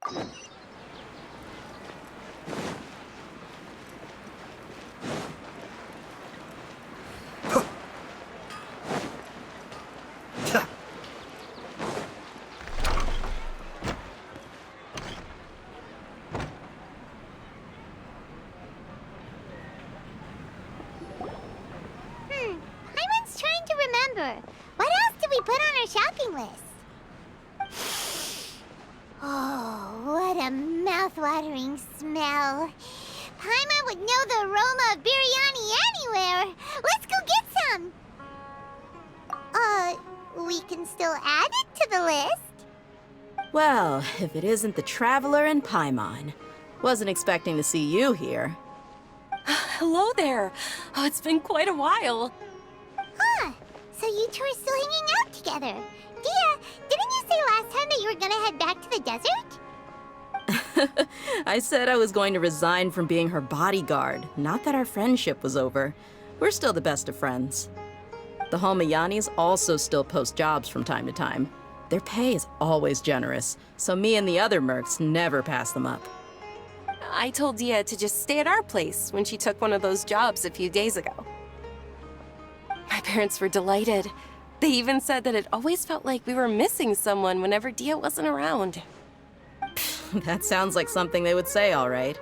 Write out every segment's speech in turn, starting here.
Paimon's trying to remember. What else did we put on our shopping list? Oh, what a mouth-watering smell. Paimon would know the aroma of biryani anywhere. Let's go get some. We can still add it to the list. Well, if it isn't the Traveler and Paimon. Wasn't expecting to see you here. Hello there. Oh, it's been quite a while. Huh. So you two are still hanging out together. Dehya, didn't you say last time that you were gonna head back to the desert? I said I was going to resign from being her bodyguard, not that our friendship was over. We're still the best of friends. The Holmayanis also still post jobs from time to time. Their pay is always generous, so me and the other mercs never pass them up. I told Dehya to just stay at our place when she took one of those jobs a few days ago. My parents were delighted. They even said that it always felt like we were missing someone whenever Dehya wasn't around. That sounds like something they would say, all right.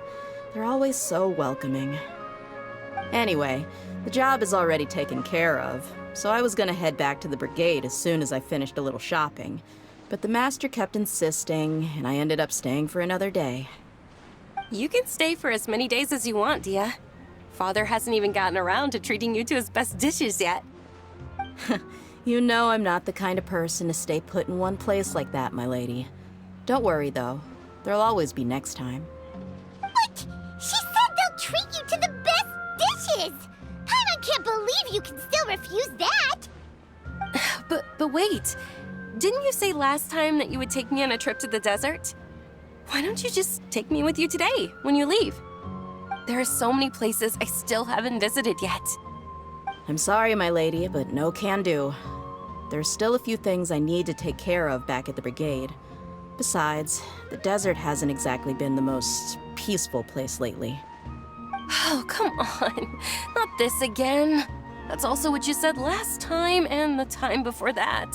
They're always so welcoming. Anyway, the job is already taken care of, so I was gonna head back to the brigade as soon as I finished a little shopping. But the master kept insisting, and I ended up staying for another day. You can stay for as many days as you want, Dehya. Father hasn't even gotten around to treating you to his best dishes yet. You know I'm not the kind of person to stay put in one place like that, my lady. Don't worry, though. There'll always be next time. What? She said they'll treat you to the best dishes! Paimon can't believe you can still refuse that! But wait. Didn't you say last time that you would take me on a trip to the desert? Why don't you just take me with you today, when you leave? There are so many places I still haven't visited yet. I'm sorry, my lady, but no can do. There's still a few things I need to take care of back at the brigade. Besides, the desert hasn't exactly been the most peaceful place lately. Oh, come on. Not this again. That's also what you said last time and the time before that.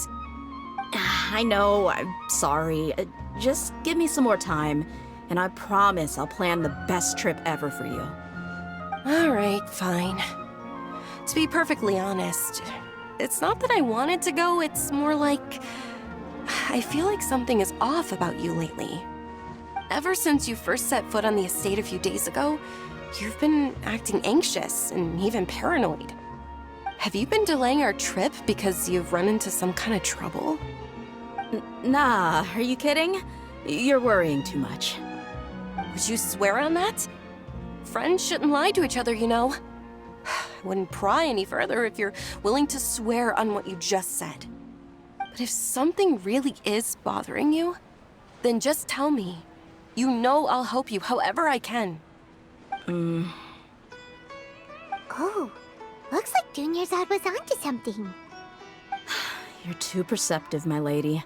I know, I'm sorry. Just give me some more time, and I promise I'll plan the best trip ever for you. All right, fine. To be perfectly honest, it's not that I wanted to go, it's more like I feel like something is off about you lately. Ever since you first set foot on the estate a few days ago, you've been acting anxious and even paranoid. Have you been delaying our trip because you've run into some kind of trouble? Nah, are you kidding? You're worrying too much. Would you swear on that? Friends shouldn't lie to each other, you know. I wouldn't pry any further if you're willing to swear on what you just said. But if something really is bothering you, then just tell me. You know I'll help you however I can. Oh, looks like Dunyarzad was onto something. You're too perceptive, my lady.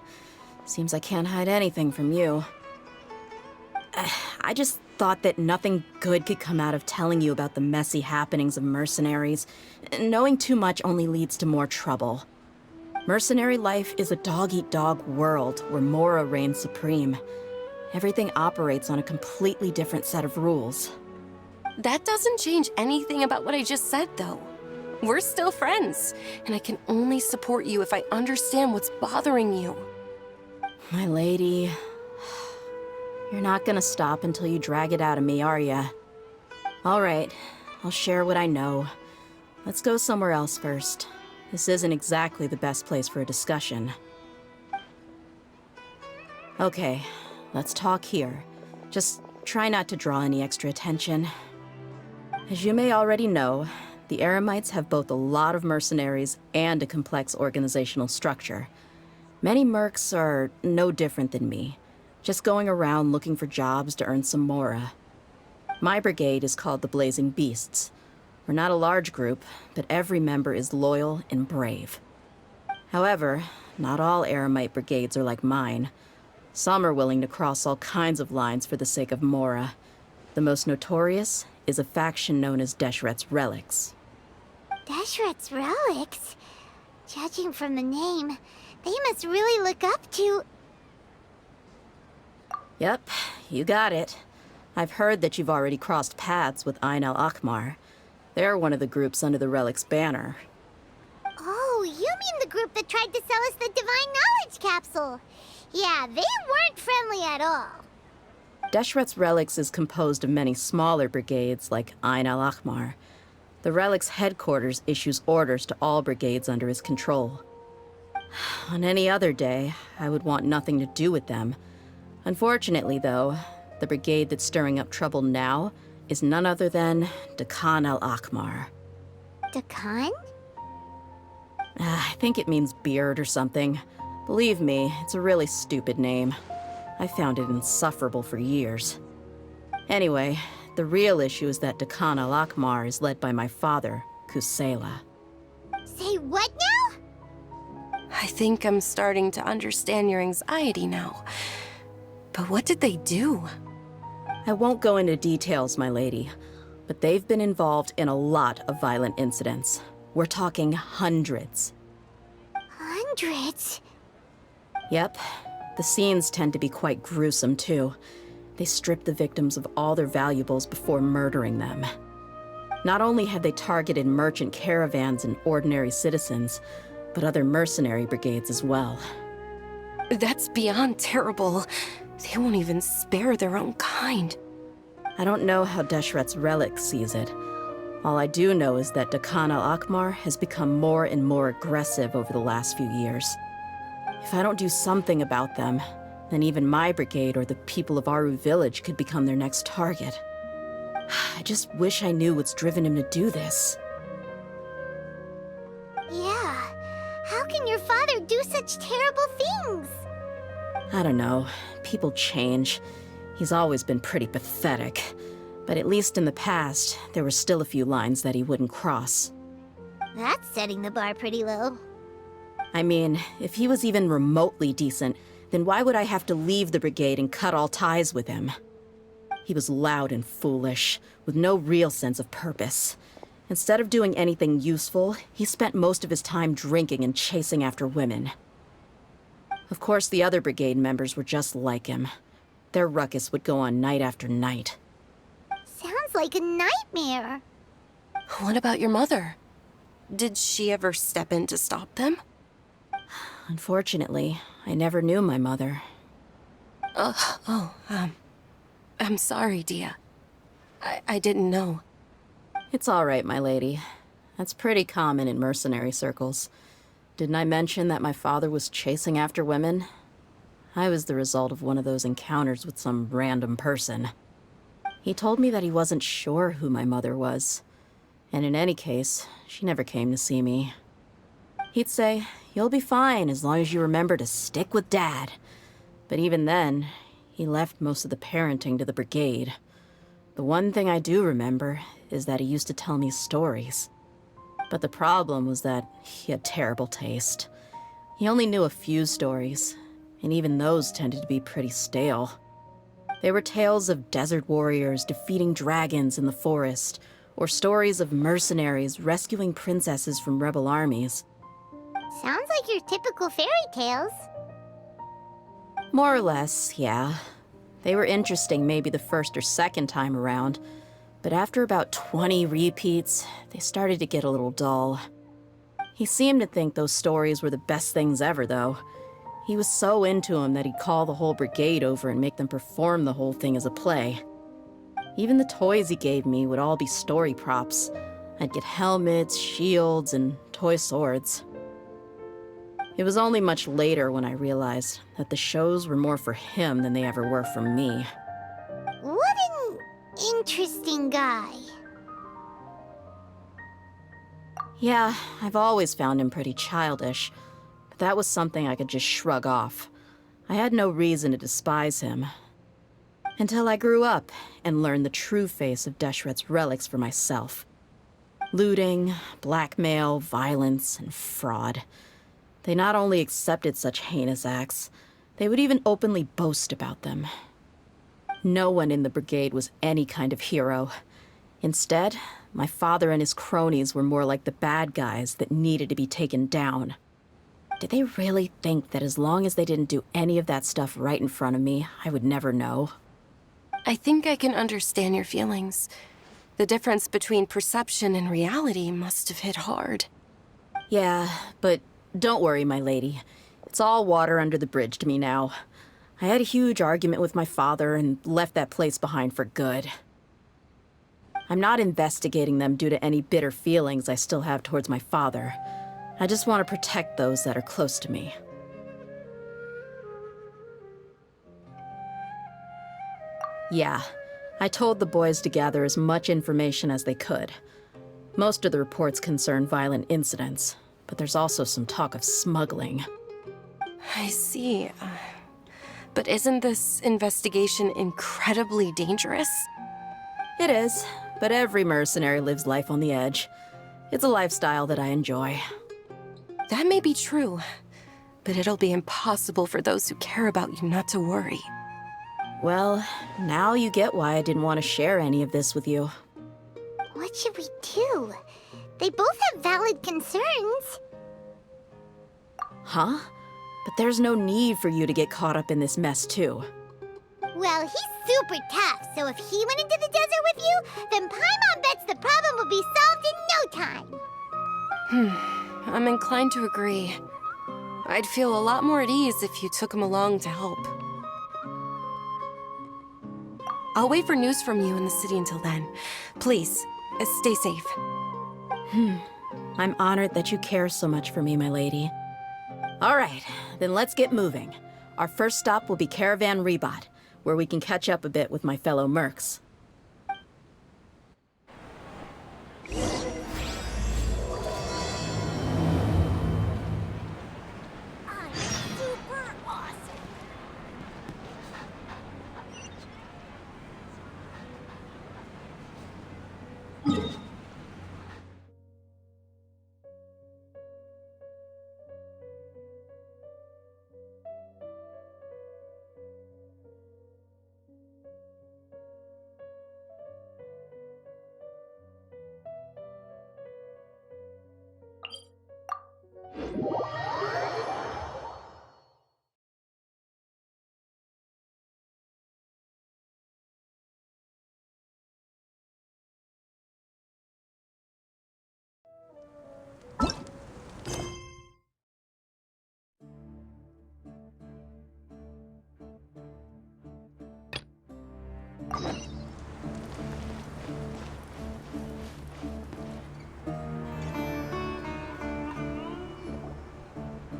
Seems I can't hide anything from you. I just thought that nothing good could come out of telling you about the messy happenings of mercenaries. Knowing too much only leads to more trouble. Mercenary life is a dog-eat-dog world where Mora reigns supreme. Everything operates on a completely different set of rules. That doesn't change anything about what I just said, though. We're still friends, and I can only support you if I understand what's bothering you. My lady, you're not gonna stop until you drag it out of me, are ya? All right, I'll share what I know. Let's go somewhere else first. This isn't exactly the best place for a discussion. Okay, let's talk here. Just try not to draw any extra attention. As you may already know, the Eremites have both a lot of mercenaries and a complex organizational structure. Many mercs are no different than me, just going around looking for jobs to earn some mora. My brigade is called the Blazing Beasts. We're not a large group, but every member is loyal and brave. However, not all Eremite brigades are like mine. Some are willing to cross all kinds of lines for the sake of Mora. The most notorious is a faction known as Deshret's Relics. Deshret's Relics? Judging from the name, they must really look up to... Yep, you got it. I've heard that you've already crossed paths with Ain al-Akmar. They're one of the groups under the Relic's banner. Oh, you mean the group that tried to sell us the Divine Knowledge Capsule? Yeah, they weren't friendly at all. Deshret's Relics is composed of many smaller brigades like Ain al-Akmar. The Relic's headquarters issues orders to all brigades under his control. On any other day, I would want nothing to do with them. Unfortunately, though, the brigade that's stirring up trouble now is none other than Dehya al-Akmar. Dakan? I think it means beard or something. Believe me, it's a really stupid name. I found it insufferable for years. Anyway, the real issue is that Dehya al-Akmar is led by my father, Kusela. Say what now? I think I'm starting to understand your anxiety now. But what did they do? I won't go into details, my lady, but they've been involved in a lot of violent incidents. We're talking hundreds. Hundreds? Yep. The scenes tend to be quite gruesome, too. They strip the victims of all their valuables before murdering them. Not only have they targeted merchant caravans and ordinary citizens, but other mercenary brigades as well. That's beyond terrible. They won't even spare their own kind. I don't know how Deshret's Relic sees it. All I do know is that Dehya al-Akmar has become more and more aggressive over the last few years. If I don't do something about them, then even my brigade or the people of Aru village could become their next target. I just wish I knew what's driven him to do this. Yeah. How can your father do such terrible things? I don't know. People change. He's always been pretty pathetic. But at least in the past, there were still a few lines that he wouldn't cross. That's setting the bar pretty low. I mean, if he was even remotely decent, then why would I have to leave the brigade and cut all ties with him? He was loud and foolish, with no real sense of purpose. Instead of doing anything useful, he spent most of his time drinking and chasing after women. Of course, the other brigade members were just like him. Their ruckus would go on night after night. Sounds like a nightmare. What about your mother? Did she ever step in to stop them? Unfortunately, I never knew my mother. I'm sorry, Dehya. I didn't know. It's all right, my lady. That's pretty common in mercenary circles. Didn't I mention that my father was chasing after women? I was the result of one of those encounters with some random person. He told me that he wasn't sure who my mother was. And in any case, she never came to see me. He'd say, "You'll be fine as long as you remember to stick with Dad." But even then, he left most of the parenting to the brigade. The one thing I do remember is that he used to tell me stories. But the problem was that he had terrible taste. He only knew a few stories, and even those tended to be pretty stale. They were tales of desert warriors defeating dragons in the forest, or stories of mercenaries rescuing princesses from rebel armies. Sounds like your typical fairy tales. More or less, yeah. They were interesting maybe the first or second time around, but after about 20 repeats, they started to get a little dull. He seemed to think those stories were the best things ever, though. He was so into them that he'd call the whole brigade over and make them perform the whole thing as a play. Even the toys he gave me would all be story props. I'd get helmets, shields, and toy swords. It was only much later when I realized that the shows were more for him than they ever were for me. What an interesting guy. Yeah, I've always found him pretty childish, but that was something I could just shrug off. I had no reason to despise him. Until I grew up and learned the true face of Deshret's Relics for myself. Looting, blackmail, violence, and fraud. They not only accepted such heinous acts, They would even openly boast about them. No one in the brigade was any kind of hero. Instead, my father and his cronies were more like the bad guys that needed to be taken down. Did they really think that as long as they didn't do any of that stuff right in front of me, I would never know? I think I can understand your feelings. The difference between perception and reality must have hit hard. Yeah, but don't worry, my lady. It's all water under the bridge to me now. I had a huge argument with my father and left that place behind for good. I'm not investigating them due to any bitter feelings I still have towards my father. I just want to protect those that are close to me. Yeah, I told the boys to gather as much information as they could. Most of the reports concern violent incidents, but there's also some talk of smuggling. I see. But isn't this investigation incredibly dangerous? It is, but every mercenary lives life on the edge. It's a lifestyle that I enjoy. That may be true, but it'll be impossible for those who care about you not to worry. Well, now you get why I didn't want to share any of this with you. What should we do? They both have valid concerns. Huh? But there's no need for you to get caught up in this mess, too. Well, he's super tough, so if he went into the desert with you, then Paimon bets the problem will be solved in no time. I'm inclined to agree. I'd feel a lot more at ease if you took him along to help. I'll wait for news from you in the city until then. Please, stay safe. I'm honored that you care so much for me, my lady. All right, then let's get moving. Our first stop will be Caravan Rebot, where we can catch up a bit with my fellow mercs. I'm super awesome.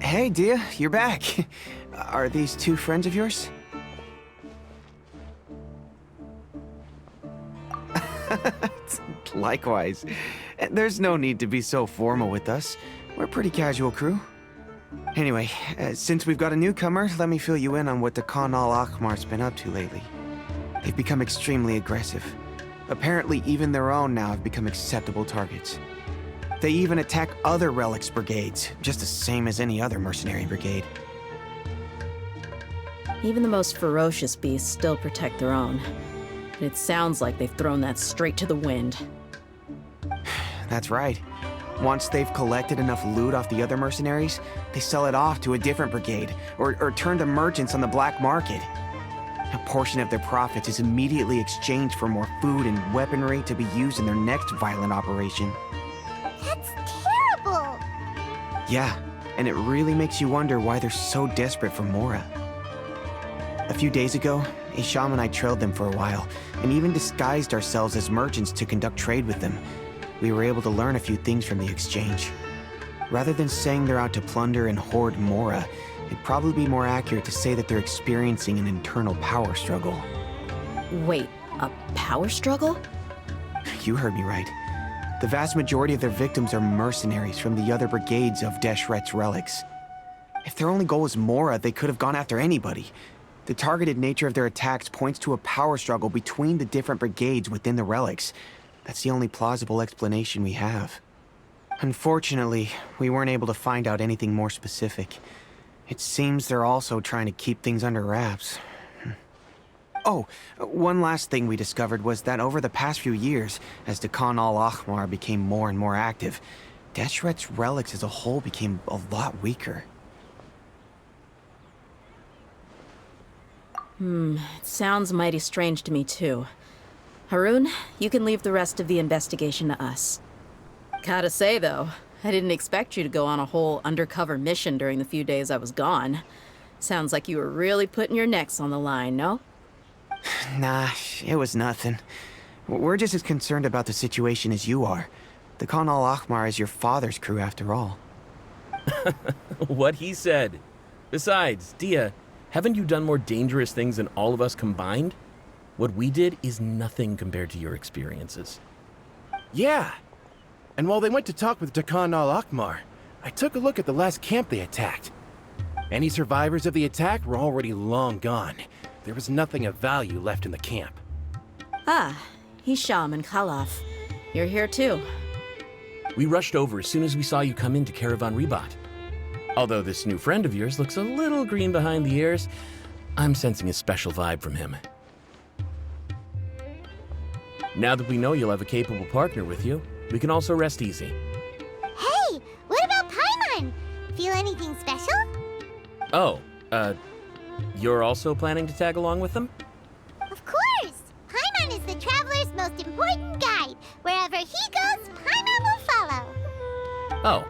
Hey, Dehya, you're back. Are these two friends of yours? Likewise. There's no need to be so formal with us. We're a pretty casual crew. Anyway, since we've got a newcomer, let me fill you in on what the Khan al-Ahmar's been up to lately. They've become extremely aggressive. Apparently, even their own now have become acceptable targets. They even attack other relics brigades, just the same as any other mercenary brigade. Even the most ferocious beasts still protect their own. And it sounds like they've thrown that straight to the wind. That's right. Once they've collected enough loot off the other mercenaries, they sell it off to a different brigade, or turn to merchants on the black market. A portion of their profits is immediately exchanged for more food and weaponry to be used in their next violent operation. That's terrible! Yeah, and it really makes you wonder why they're so desperate for Mora. A few days ago, Isham and I trailed them for a while, and even disguised ourselves as merchants to conduct trade with them. We were able to learn a few things from the exchange. Rather than saying they're out to plunder and hoard Mora, it'd probably be more accurate to say that they're experiencing an internal power struggle. Wait, a power struggle? You heard me right. The vast majority of their victims are mercenaries from the other brigades of Deshret's relics. If their only goal was Mora, they could have gone after anybody. The targeted nature of their attacks points to a power struggle between the different brigades within the relics. That's the only plausible explanation we have. Unfortunately, we weren't able to find out anything more specific. It seems they're also trying to keep things under wraps. Oh, one last thing we discovered was that over the past few years, as the Khan al-Ahmar became more and more active, Deshret's relics as a whole became a lot weaker. It sounds mighty strange to me too. Harun, you can leave the rest of the investigation to us. Gotta say though, I didn't expect you to go on a whole undercover mission during the few days I was gone. Sounds like you were really putting your necks on the line, no? Nah, it was nothing. We're just as concerned about the situation as you are. The Khan al-Ahmar is your father's crew after all. What he said. Besides, Dehya, haven't you done more dangerous things than all of us combined? What we did is nothing compared to your experiences. Yeah. And while they went to talk with Khan al-Ahmar, I took a look at the last camp they attacked. Any survivors of the attack were already long gone. There was nothing of value left in the camp. Ah, Hisham and Khalaf. You're here too. We rushed over as soon as we saw you come into Caravan Ribat. Although this new friend of yours looks a little green behind the ears, I'm sensing a special vibe from him. Now that we know you'll have a capable partner with you, we can also rest easy. Hey, what about Paimon? Feel anything special? Oh, you're also planning to tag along with them? Of course! Paimon is the traveler's most important guide. Wherever he goes, Paimon will follow. Oh,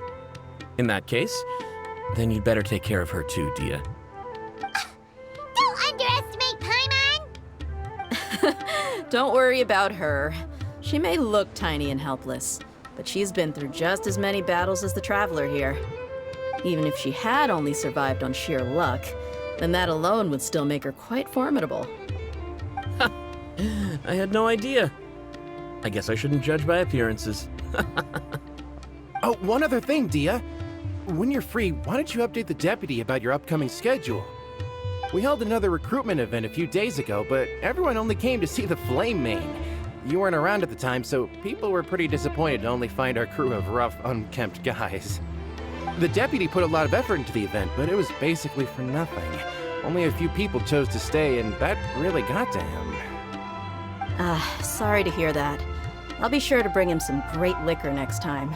in that case, then you'd better take care of her too, Dehya. Don't underestimate Paimon! Don't worry about her. She may look tiny and helpless, but she's been through just as many battles as the Traveler here. Even if she had only survived on sheer luck, then that alone would still make her quite formidable. I had no idea. I guess I shouldn't judge by appearances. Oh, one other thing, Dehya. When you're free, why don't you update the deputy about your upcoming schedule? We held another recruitment event a few days ago, but everyone only came to see the Flame Main. You weren't around at the time, so people were pretty disappointed to only find our crew of rough, unkempt guys. The deputy put a lot of effort into the event, but it was basically for nothing. Only a few people chose to stay, and that really got to him. Sorry to hear that. I'll be sure to bring him some great liquor next time.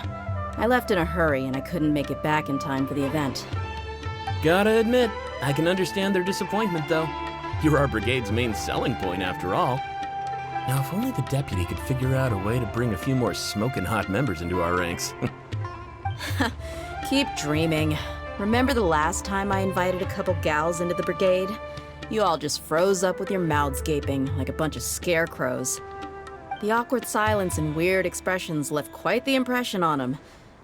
I left in a hurry and I couldn't make it back in time for the event. Gotta admit, I can understand their disappointment, though. You're our brigade's main selling point, after all. Now, if only the deputy could figure out a way to bring a few more smoking hot members into our ranks. Keep dreaming. Remember the last time I invited a couple gals into the brigade? You all just froze up with your mouths gaping like a bunch of scarecrows. The awkward silence and weird expressions left quite the impression on them.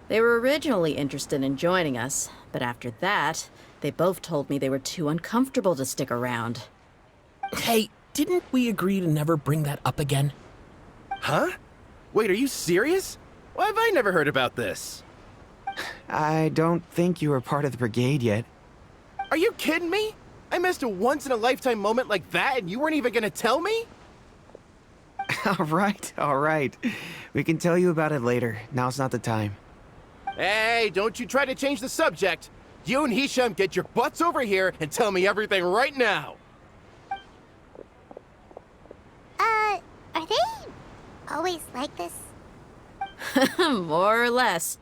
They were originally interested in joining us, but after that, they both told me they were too uncomfortable to stick around. Hey, didn't we agree to never bring that up again? Huh? Wait, are you serious? Why have I never heard about this? I don't think you were part of the brigade yet. Are you kidding me? I missed a once-in-a-lifetime moment like that and you weren't even gonna tell me? All right. We can tell you about it later. Now's not the time. Hey, don't you try to change the subject. You and Hisham get your butts over here and tell me everything right now. Are they always like this? More or less.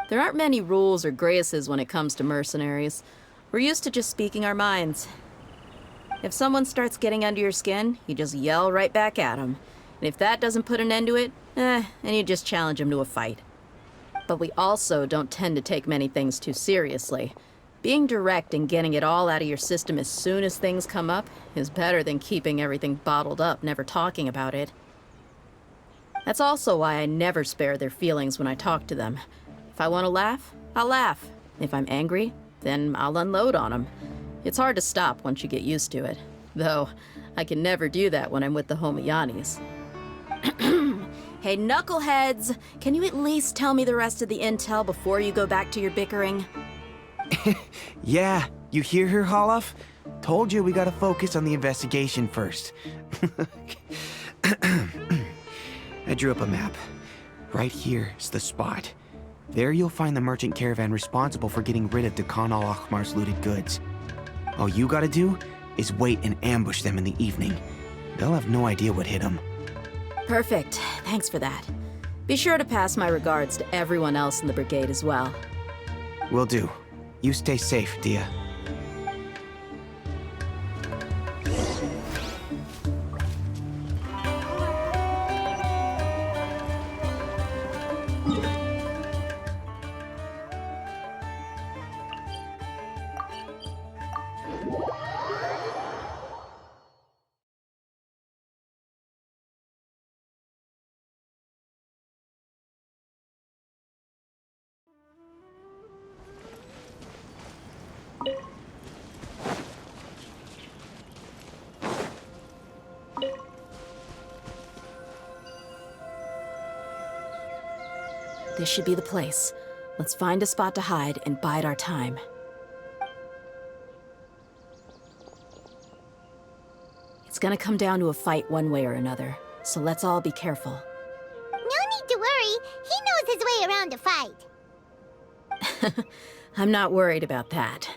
There aren't many rules or graces when it comes to mercenaries. We're used to just speaking our minds. If someone starts getting under your skin, you just yell right back at them. And if that doesn't put an end to it, then you just challenge them to a fight. But we also don't tend to take many things too seriously. Being direct and getting it all out of your system as soon as things come up is better than keeping everything bottled up, never talking about it. That's also why I never spare their feelings when I talk to them. If I want to laugh, I'll laugh. If I'm angry, then I'll unload on them. It's hard to stop once you get used to it. Though, I can never do that when I'm with the Homiyanis. Hey, knuckleheads! Can you at least tell me the rest of the intel before you go back to your bickering? Yeah, you hear her, Khalaf? Told you we gotta focus on the investigation first. I drew up a map. Right here is the spot. There you'll find the merchant caravan responsible for getting rid of Dekhan al-Akhmar's looted goods. All you gotta do is wait and ambush them in the evening. They'll have no idea what hit them. Perfect. Thanks for that. Be sure to pass my regards to everyone else in the brigade as well. Will do. You stay safe, Dehya. This should be the place. Let's find a spot to hide and bide our time. It's gonna come down to a fight one way or another, so let's all be careful. No need to worry. He knows his way around a fight. I'm not worried about that.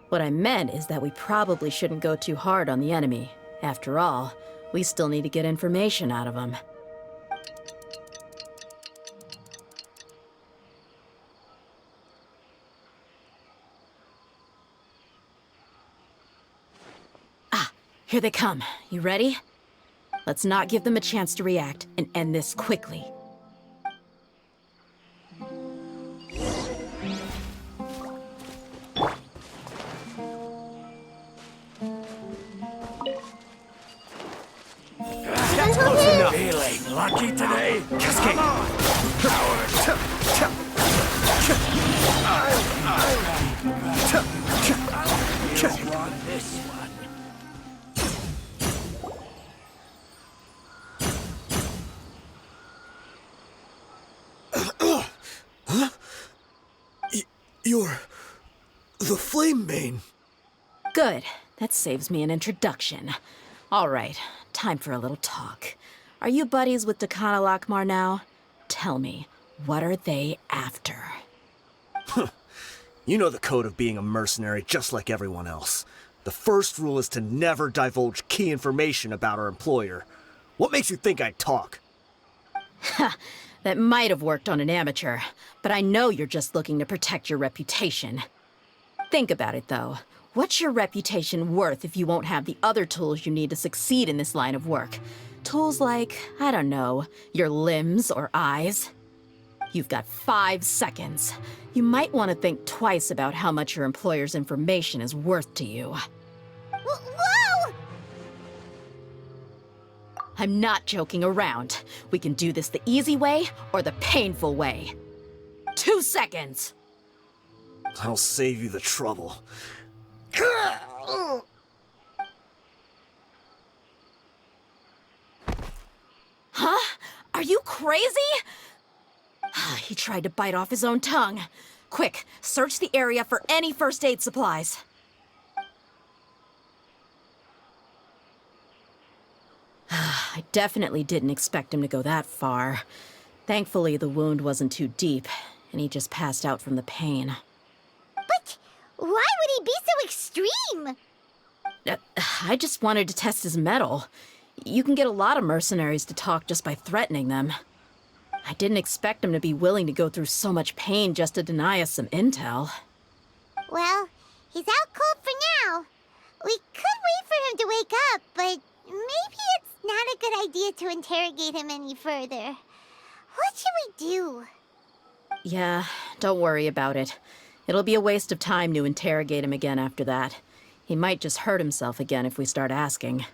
What I meant is that we probably shouldn't go too hard on the enemy. After all, we still need to get information out of them. Here they come. You ready? Let's not give them a chance to react and end this quickly. That's close enough. Feeling lucky today? Cascade. You want this one? You're the Flame Mane. Good. That saves me an introduction. All right, time for a little talk. Are you buddies with Dekhan al-Akhmar now? Tell me, what are they after? You know the code of being a mercenary just like everyone else. The first rule is to never divulge key information about our employer. What makes you think I'd talk? That might have worked on an amateur, but I know you're just looking to protect your reputation. Think about it, though. What's your reputation worth if you won't have the other tools you need to succeed in this line of work? Tools like, I don't know, your limbs or eyes? You've got 5 seconds. You might want to think twice about how much your employer's information is worth to you. Whoa! I'm not joking around. We can do this the easy way or the painful way. 2 seconds! I'll save you the trouble. Huh? Are you crazy? He tried to bite off his own tongue. Quick, search the area for any first aid supplies. I definitely didn't expect him to go that far. Thankfully, the wound wasn't too deep, and he just passed out from the pain. But why would he be so extreme? I just wanted to test his mettle. You can get a lot of mercenaries to talk just by threatening them. I didn't expect him to be willing to go through so much pain just to deny us some intel. Well, he's out cold for now. We could wait for him to wake up, but maybe it's not a good idea to interrogate him any further. What should we do? Yeah, don't worry about it. It'll be a waste of time to interrogate him again after that. He might just hurt himself again if we start asking.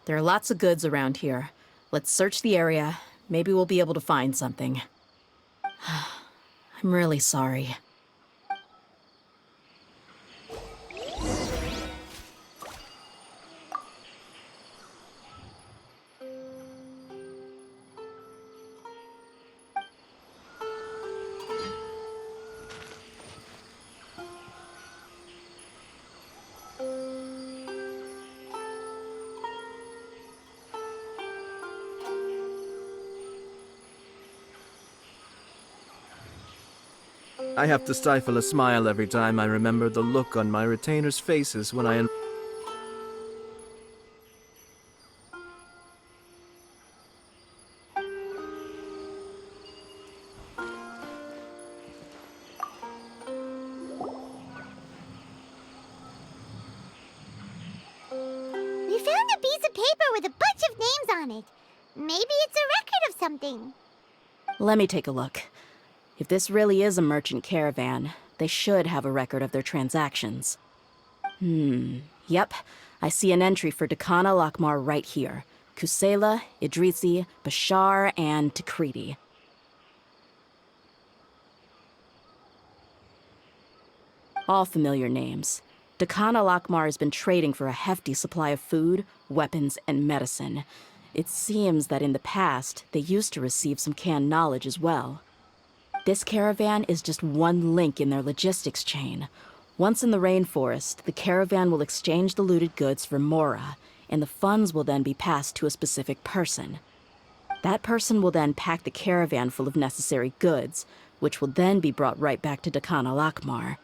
There are lots of goods around here. Let's search the area. Maybe we'll be able to find something. I'm really sorry. I have to stifle a smile every time I remember the look on my retainers' faces when I... We found a piece of paper with a bunch of names on it. Maybe it's a record of something. Let me take a look. If this really is a merchant caravan, they should have a record of their transactions. Yep. I see an entry for Dakana Lakmar right here. Kusela, Idrisi, Bashar, and Takriti. All familiar names. Dakana Lakmar has been trading for a hefty supply of food, weapons, and medicine. It seems that in the past, they used to receive some canned knowledge as well. This caravan is just one link in their logistics chain. Once in the rainforest, the caravan will exchange the looted goods for Mora, and the funds will then be passed to a specific person. That person will then pack the caravan full of necessary goods, which will then be brought right back to Dakana Lakmar.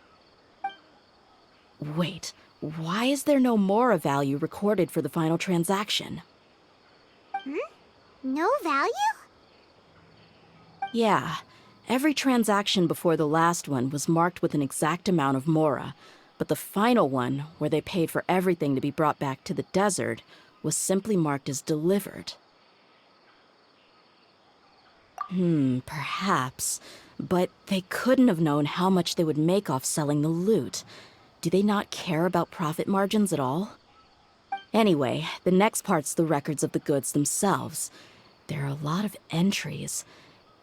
Wait, why is there no Mora value recorded for the final transaction? No value? Yeah, every transaction before the last one was marked with an exact amount of Mora, but the final one, where they paid for everything to be brought back to the desert, was simply marked as delivered. Perhaps, but they couldn't have known how much they would make off selling the loot. Do they not care about profit margins at all? Anyway, the next part's the records of the goods themselves. There are a lot of entries.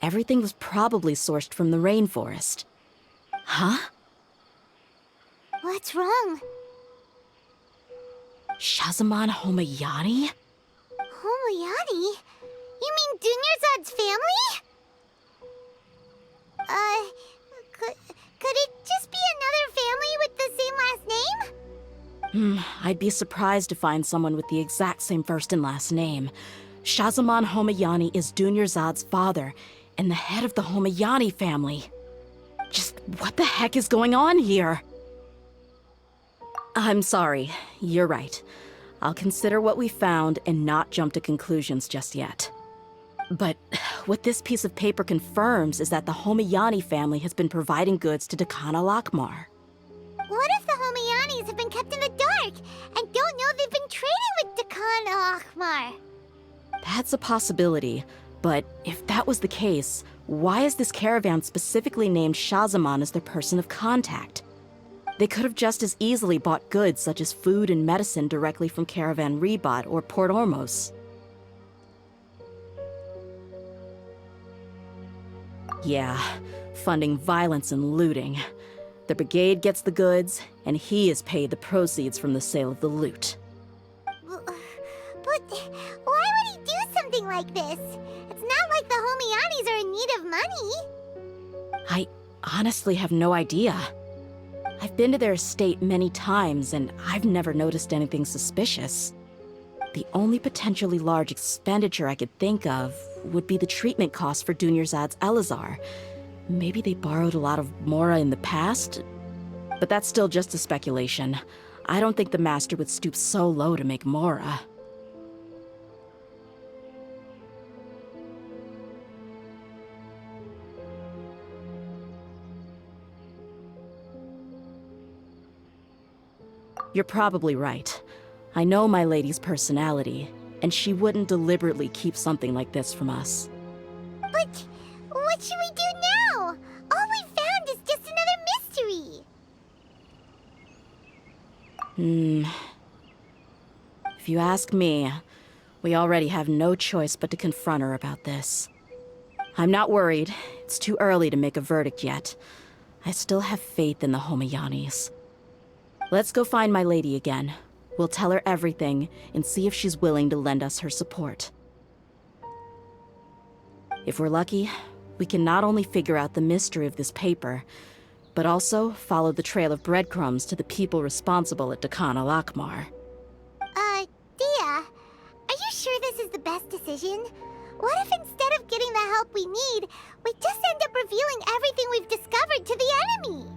Everything was probably sourced from the rainforest. Huh? What's wrong? Shahzaman Homayani? Homayani? You mean Dunyarzad's family? Could it just be another family with the same last name? I'd be surprised to find someone with the exact same first and last name. Shahzaman Homayani is Dunyarzad's father, and the head of the Homayani family. Just what the heck is going on here? I'm sorry, you're right. I'll consider what we found and not jump to conclusions just yet. But what this piece of paper confirms is that the Homayani family has been providing goods to Dakana Lakmar. What if the Homayanis have been kept in the dark and don't know they've been trading with Dakana Lakmar? That's a possibility, but if that was the case, why is this caravan specifically named Shahzaman as their person of contact? They could have just as easily bought goods such as food and medicine directly from Caravan Ribat or Port Ormos. Yeah, funding violence and looting. The brigade gets the goods, and he is paid the proceeds from the sale of the loot. But why would he do something like this? It's not like the Homayanis are in need of money. I honestly have no idea. I've been to their estate many times, and I've never noticed anything suspicious. The only potentially large expenditure I could think of would be the treatment costs for Dunyarzad's Elazar. Maybe they borrowed a lot of Mora in the past? But that's still just a speculation. I don't think the Master would stoop so low to make Mora. You're probably right. I know my lady's personality, and she wouldn't deliberately keep something like this from us. But what should we do now? All we found is just another mystery. If you ask me, we already have no choice but to confront her about this. I'm not worried. It's too early to make a verdict yet. I still have faith in the Homayanis. Let's go find my lady again. We'll tell her everything and see if she's willing to lend us her support. If we're lucky, we can not only figure out the mystery of this paper, but also follow the trail of breadcrumbs to the people responsible at Dakana Lakmar. Dehya, are you sure this is the best decision? What if instead of getting the help we need, we just end up revealing everything we've discovered to the enemy?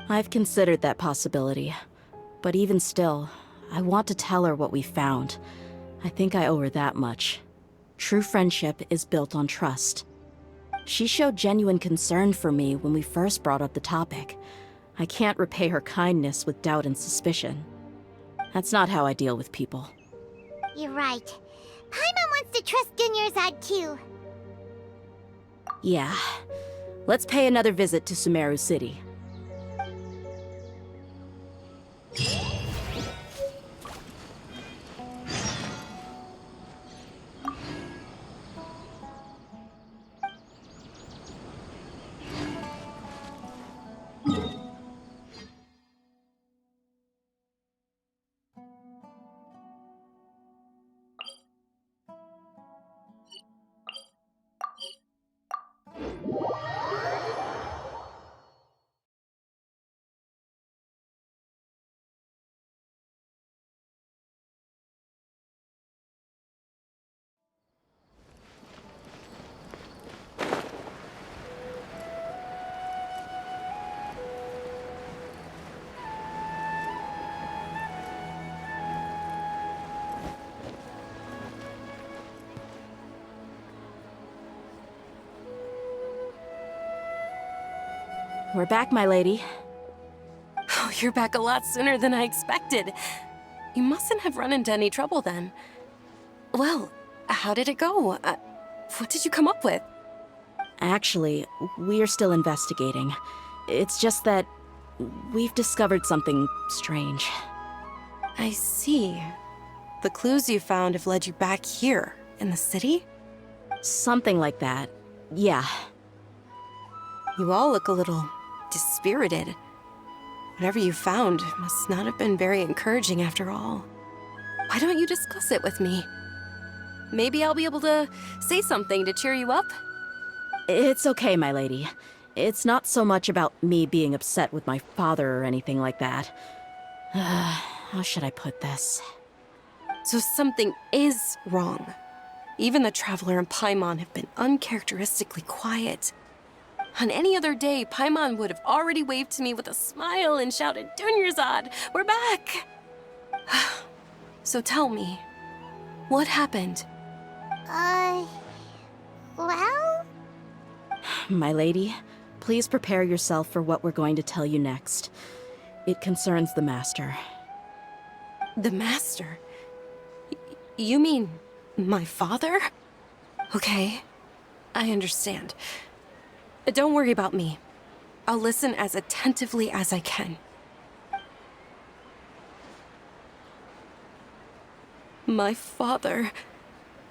I've considered that possibility. But even still, I want to tell her what we found. I think I owe her that much. True friendship is built on trust. She showed genuine concern for me when we first brought up the topic. I can't repay her kindness with doubt and suspicion. That's not how I deal with people. You're right. Paimon wants to trust Dunyarzad too. Yeah. Let's pay another visit to Sumeru City. We're back, my lady. Oh, you're back a lot sooner than I expected. You mustn't have run into any trouble then. Well, how did it go? What did you come up with? Actually, we are still investigating. It's just that we've discovered something strange. I see. The clues you found have led you back here, in the city? Something like that. Yeah. You all look a little dispirited. Whatever you found must not have been very encouraging after all. Why don't you discuss it with me? Maybe I'll be able to say something to cheer you up? It's okay, my lady. It's not so much about me being upset with my father or anything like that. How should I put this? So something is wrong. Even the Traveler and Paimon have been uncharacteristically quiet. On any other day, Paimon would have already waved to me with a smile and shouted, "Dunyarzad, we're back!" So tell me, what happened? Well? My lady, please prepare yourself for what we're going to tell you next. It concerns the Master. The Master? You mean my father? Okay, I understand. Don't worry about me. I'll listen as attentively as I can. My father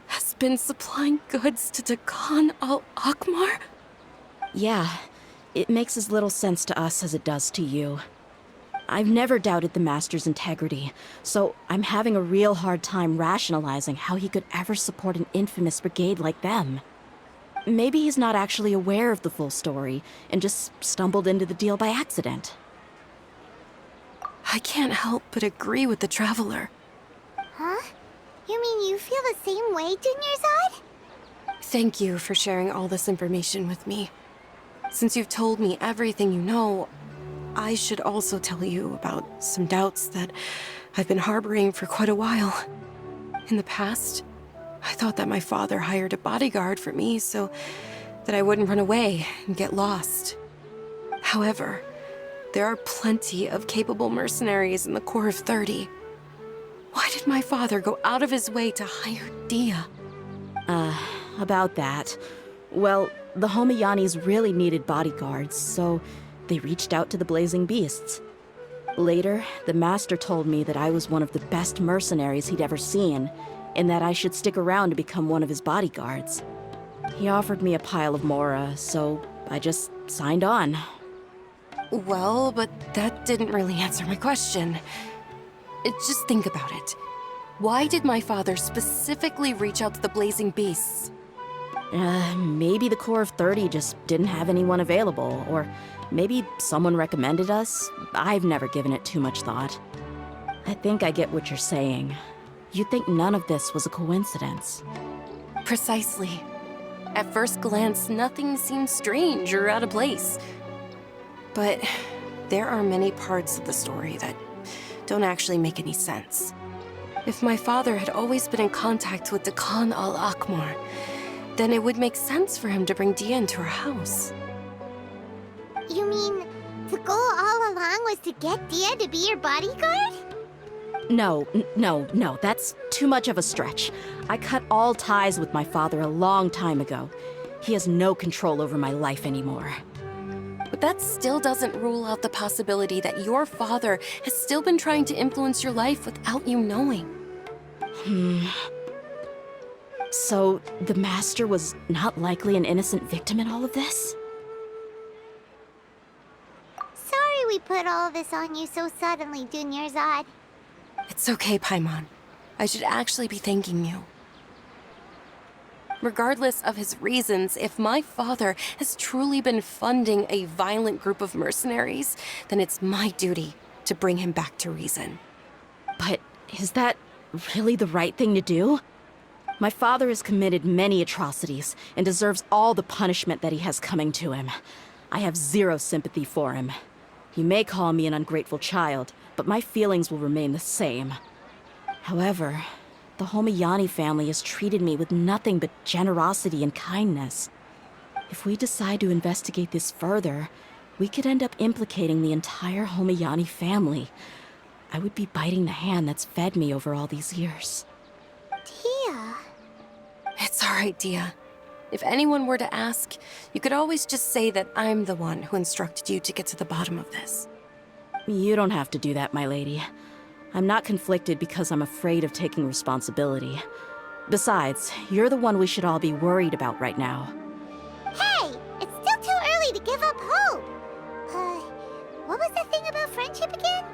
has been supplying goods to Dakan al-Akmar? Yeah, it makes as little sense to us as it does to you. I've never doubted the Master's integrity, so I'm having a real hard time rationalizing how he could ever support an infamous brigade like them. Maybe he's not actually aware of the full story and just stumbled into the deal by accident. I can't help but agree with the Traveler. Huh? You mean you feel the same way, Dunyarzad? Thank you for sharing all this information with me. Since you've told me everything you know, I should also tell you about some doubts that I've been harboring for quite a while. In the past, I thought that my father hired a bodyguard for me so that I wouldn't run away and get lost. However, there are plenty of capable mercenaries in the Corps of 30. Why did my father go out of his way to hire Dehya? About that. Well, the Homayanis really needed bodyguards, so they reached out to the Blazing Beasts. Later, the Master told me that I was one of the best mercenaries he'd ever seen, and that I should stick around to become one of his bodyguards. He offered me a pile of mora, so I just signed on. Well, but that didn't really answer my question. Just think about it. Why did my father specifically reach out to the Blazing Beasts? Maybe the Corps of 30 just didn't have anyone available, or maybe someone recommended us. I've never given it too much thought. I think I get what you're saying. You think none of this was a coincidence. Precisely. At first glance, nothing seems strange or out of place. But there are many parts of the story that don't actually make any sense. If my father had always been in contact with the Khan al-Akmar, then it would make sense for him to bring Dehya into our house. You mean the goal all along was to get Dehya to be your bodyguard? No, that's too much of a stretch. I cut all ties with my father a long time ago. He has no control over my life anymore. But that still doesn't rule out the possibility that your father has still been trying to influence your life without you knowing. So, the Master was not likely an innocent victim in all of this? Sorry we put all this on you so suddenly, Dunyarzad. It's okay, Paimon. I should actually be thanking you. Regardless of his reasons, if my father has truly been funding a violent group of mercenaries, then it's my duty to bring him back to reason. But is that really the right thing to do? My father has committed many atrocities and deserves all the punishment that he has coming to him. I have zero sympathy for him. You may call me an ungrateful child, but my feelings will remain the same. However, the Homayani family has treated me with nothing but generosity and kindness. If we decide to investigate this further, we could end up implicating the entire Homayani family. I would be biting the hand that's fed me over all these years. Dehya... It's all right, Dehya. If anyone were to ask, you could always just say that I'm the one who instructed you to get to the bottom of this. You don't have to do that, my lady. I'm not conflicted because I'm afraid of taking responsibility. Besides, you're the one we should all be worried about right now. Hey! It's still too early to give up hope! What was the thing about friendship again?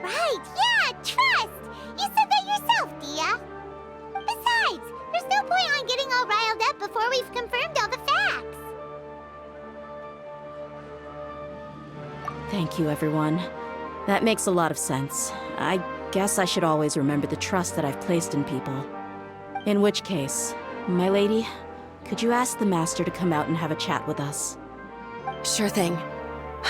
Right, yeah, trust! You said that yourself, Dehya! Besides, there's no point on getting all riled up before we've confirmed all the facts! Thank you, everyone. That makes a lot of sense. I guess I should always remember the trust that I've placed in people. In which case, my lady, could you ask the Master to come out and have a chat with us? Sure thing.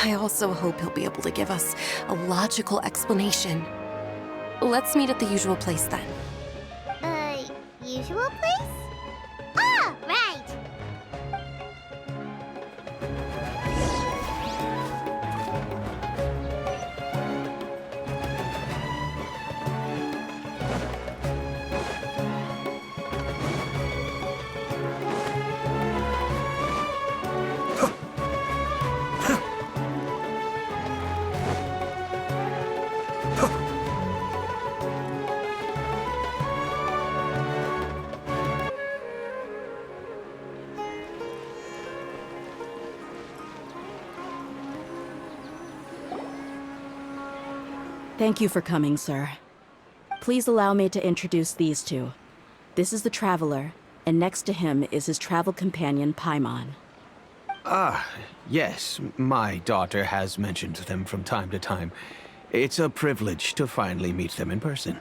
I also hope he'll be able to give us a logical explanation. Let's meet at the usual place then. Usual place? Ah, right! Thank you for coming, sir. Please allow me to introduce these two. This is the Traveler, and next to him is his travel companion, Paimon. Ah, yes, my daughter has mentioned them from time to time. It's a privilege to finally meet them in person.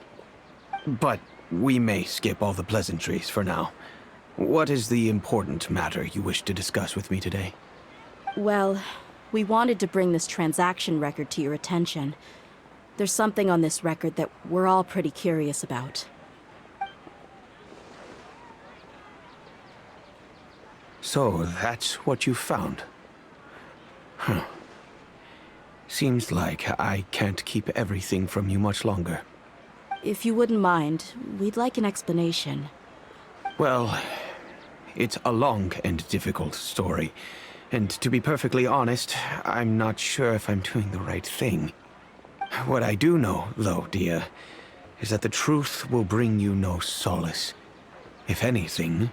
But we may skip all the pleasantries for now. What is the important matter you wish to discuss with me today? Well, we wanted to bring this transaction record to your attention. There's something on this record that we're all pretty curious about. So, that's what you found? Huh. Seems like I can't keep everything from you much longer. If you wouldn't mind, we'd like an explanation. Well, it's a long and difficult story. And to be perfectly honest, I'm not sure if I'm doing the right thing. What I do know, though, Dehya, is that the truth will bring you no solace. If anything,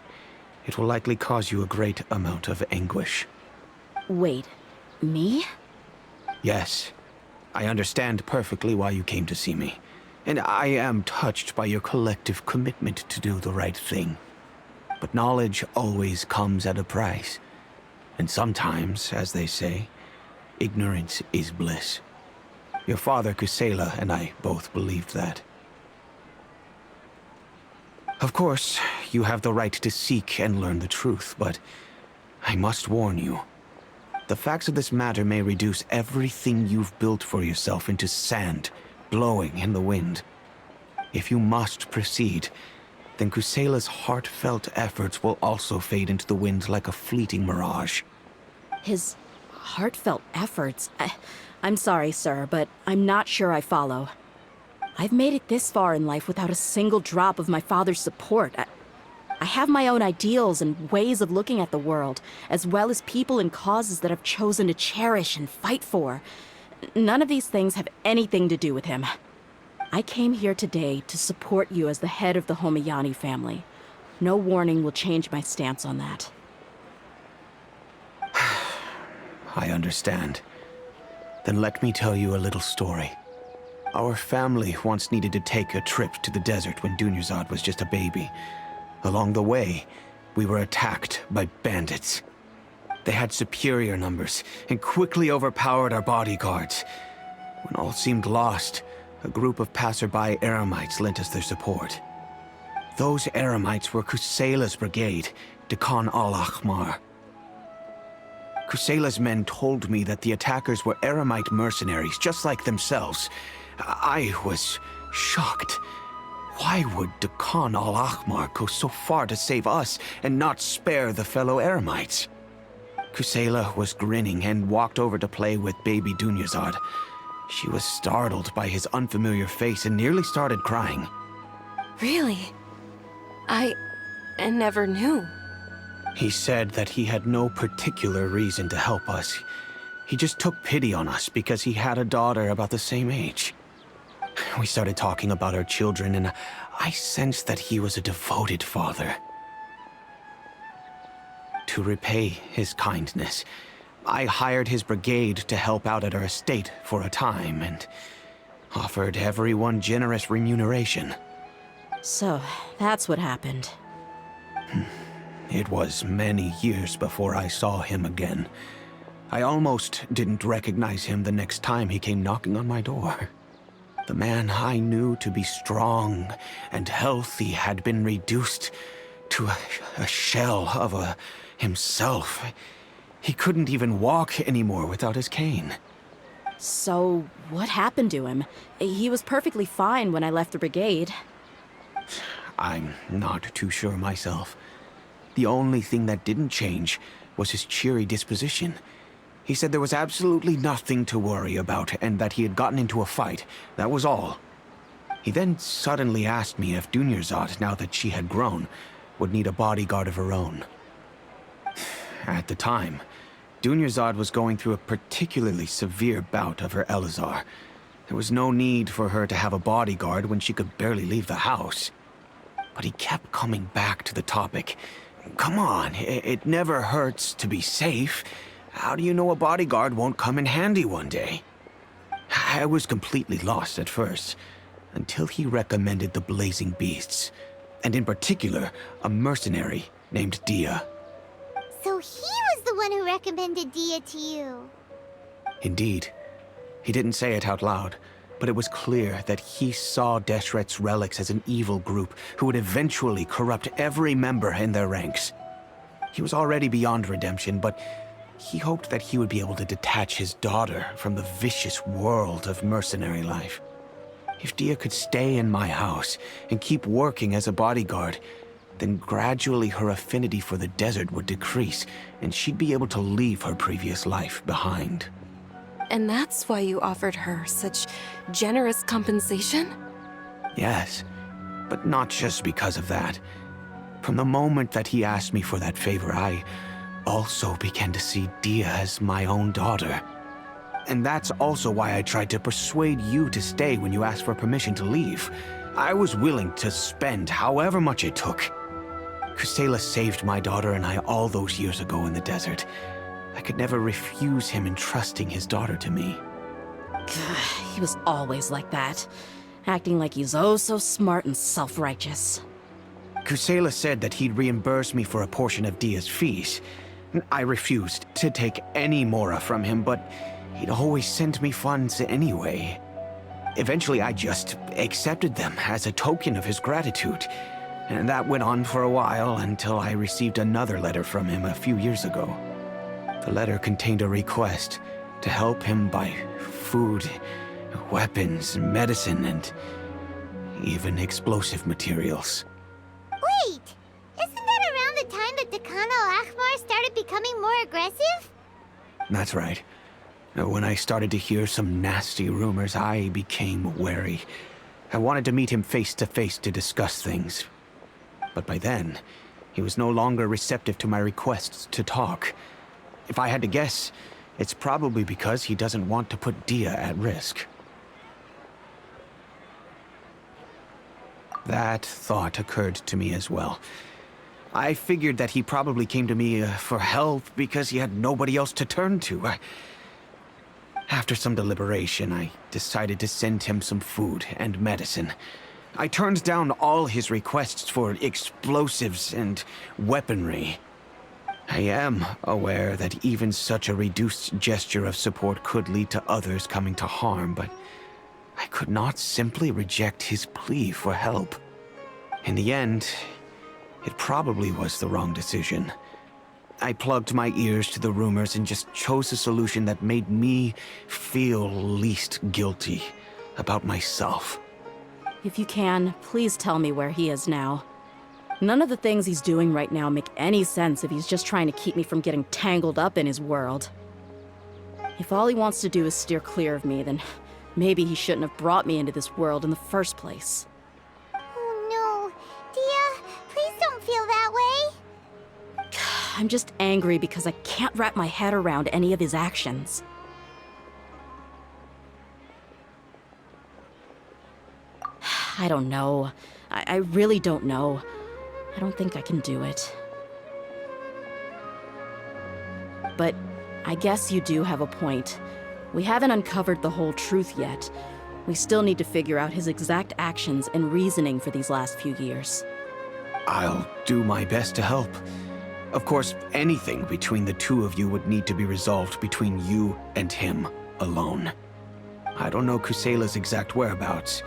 it will likely cause you a great amount of anguish. Wait, me? Yes, I understand perfectly why you came to see me. And I am touched by your collective commitment to do the right thing. But knowledge always comes at a price. And sometimes, as they say, ignorance is bliss. Your father, Kusela, and I both believed that. Of course, you have the right to seek and learn the truth, but I must warn you. The facts of this matter may reduce everything you've built for yourself into sand, blowing in the wind. If you must proceed, then Kusela's heartfelt efforts will also fade into the wind like a fleeting mirage. His heartfelt efforts? I'm sorry, sir, but I'm not sure I follow. I've made it this far in life without a single drop of my father's support. I have my own ideals and ways of looking at the world, as well as people and causes that I've chosen to cherish and fight for. None of these things have anything to do with him. I came here today to support you as the head of the Homayani family. No warning will change my stance on that. I understand. Then let me tell you a little story. Our family once needed to take a trip to the desert when Dunyarzad was just a baby. Along the way, we were attacked by bandits. They had superior numbers and quickly overpowered our bodyguards. When all seemed lost, a group of passerby Eremites lent us their support. Those Eremites were Kusela's brigade, Dekan al-Ahmar. Kusela's men told me that the attackers were Eremite mercenaries, just like themselves. I was shocked. Why would Dekan al-Ahmar go so far to save us and not spare the fellow Eremites? Kusela was grinning and walked over to play with baby Dunyarzad. She was startled by his unfamiliar face and nearly started crying. Really? I never knew. He said that he had no particular reason to help us. He just took pity on us because he had a daughter about the same age. We started talking about our children, and I sensed that he was a devoted father. To repay his kindness, I hired his brigade to help out at our estate for a time, and offered everyone generous remuneration. So, that's what happened. It was many years before I saw him again. I almost didn't recognize him the next time he came knocking on my door. The man I knew to be strong and healthy had been reduced to a shell of himself. He couldn't even walk anymore without his cane. So, what happened to him? He was perfectly fine when I left the brigade. I'm not too sure myself. The only thing that didn't change was his cheery disposition. He said there was absolutely nothing to worry about and that he had gotten into a fight. That was all. He then suddenly asked me if Dunyarzad, now that she had grown, would need a bodyguard of her own. At the time, Dunyarzad was going through a particularly severe bout of her Elazar. There was no need for her to have a bodyguard when she could barely leave the house. But he kept coming back to the topic. Come on, it never hurts to be safe. How do you know a bodyguard won't come in handy one day? I was completely lost at first, until he recommended the Blazing Beasts, and in particular, a mercenary named Dehya. So he was the one who recommended Dehya to you. Indeed. He didn't say it out loud, but it was clear that he saw Deshret's relics as an evil group who would eventually corrupt every member in their ranks. He was already beyond redemption, but he hoped that he would be able to detach his daughter from the vicious world of mercenary life. If Dehya could stay in my house and keep working as a bodyguard, then gradually her affinity for the desert would decrease, and she'd be able to leave her previous life behind. And that's why you offered her such generous compensation? Yes, but not just because of that. From the moment that he asked me for that favor, I also began to see Dehya as my own daughter. And that's also why I tried to persuade you to stay when you asked for permission to leave. I was willing to spend however much it took. Kusela saved my daughter and I all those years ago in the desert. I could never refuse him entrusting his daughter to me. He was always like that, acting like he's oh so smart and self-righteous. Kusela said that he'd reimburse me for a portion of Dehya's fees. I refused to take any mora from him, but he'd always send me funds anyway. Eventually, I just accepted them as a token of his gratitude. And that went on for a while until I received another letter from him a few years ago. The letter contained a request to help him buy food, weapons, medicine, and even explosive materials. Wait! Isn't that around the time that Dekhan al-Ahmar started becoming more aggressive? That's right. When I started to hear some nasty rumors, I became wary. I wanted to meet him face to face to discuss things. But by then, he was no longer receptive to my requests to talk. If I had to guess, it's probably because he doesn't want to put Dehya at risk. That thought occurred to me as well. I figured that he probably came to me for help because he had nobody else to turn to. After some deliberation, I decided to send him some food and medicine. I turned down all his requests for explosives and weaponry. I am aware that even such a reduced gesture of support could lead to others coming to harm, but I could not simply reject his plea for help. In the end, it probably was the wrong decision. I plugged my ears to the rumors and just chose a solution that made me feel least guilty about myself. If you can, please tell me where he is now. None of the things he's doing right now make any sense if he's just trying to keep me from getting tangled up in his world. If all he wants to do is steer clear of me, then maybe he shouldn't have brought me into this world in the first place. Oh no. Dehya, please don't feel that way. I'm just angry because I can't wrap my head around any of his actions. I don't know. I really don't know. I don't think I can do it. But I guess you do have a point. We haven't uncovered the whole truth yet. We still need to figure out his exact actions and reasoning for these last few years. I'll do my best to help. Of course, anything between the two of you would need to be resolved between you and him alone. I don't know Kusela's exact whereabouts.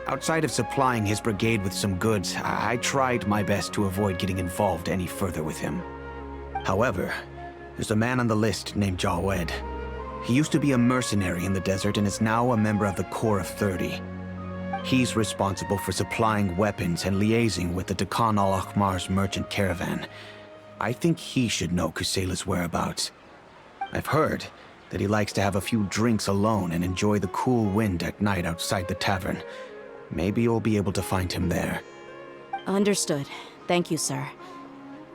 Outside of supplying his brigade with some goods, I tried my best to avoid getting involved any further with him. However, there's a man on the list named Jawed. He used to be a mercenary in the desert and is now a member of the Corps of 30. He's responsible for supplying weapons and liaising with the Dekhan al-Ahmar's merchant caravan. I think he should know Kusela's whereabouts. I've heard that he likes to have a few drinks alone and enjoy the cool wind at night outside the tavern. Maybe you'll be able to find him there. Understood. Thank you, sir.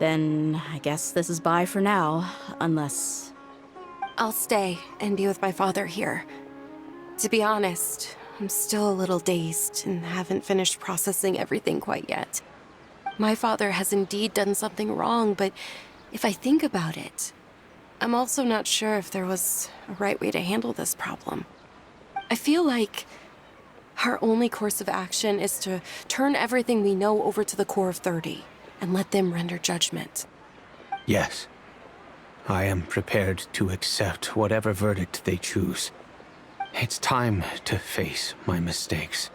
Then I guess this is bye for now, unless... I'll stay and be with my father here. To be honest, I'm still a little dazed and haven't finished processing everything quite yet. My father has indeed done something wrong, but if I think about it, I'm also not sure if there was a right way to handle this problem. I feel like our only course of action is to turn everything we know over to the Corps of 30 and let them render judgment. Yes. I am prepared to accept whatever verdict they choose. It's time to face my mistakes.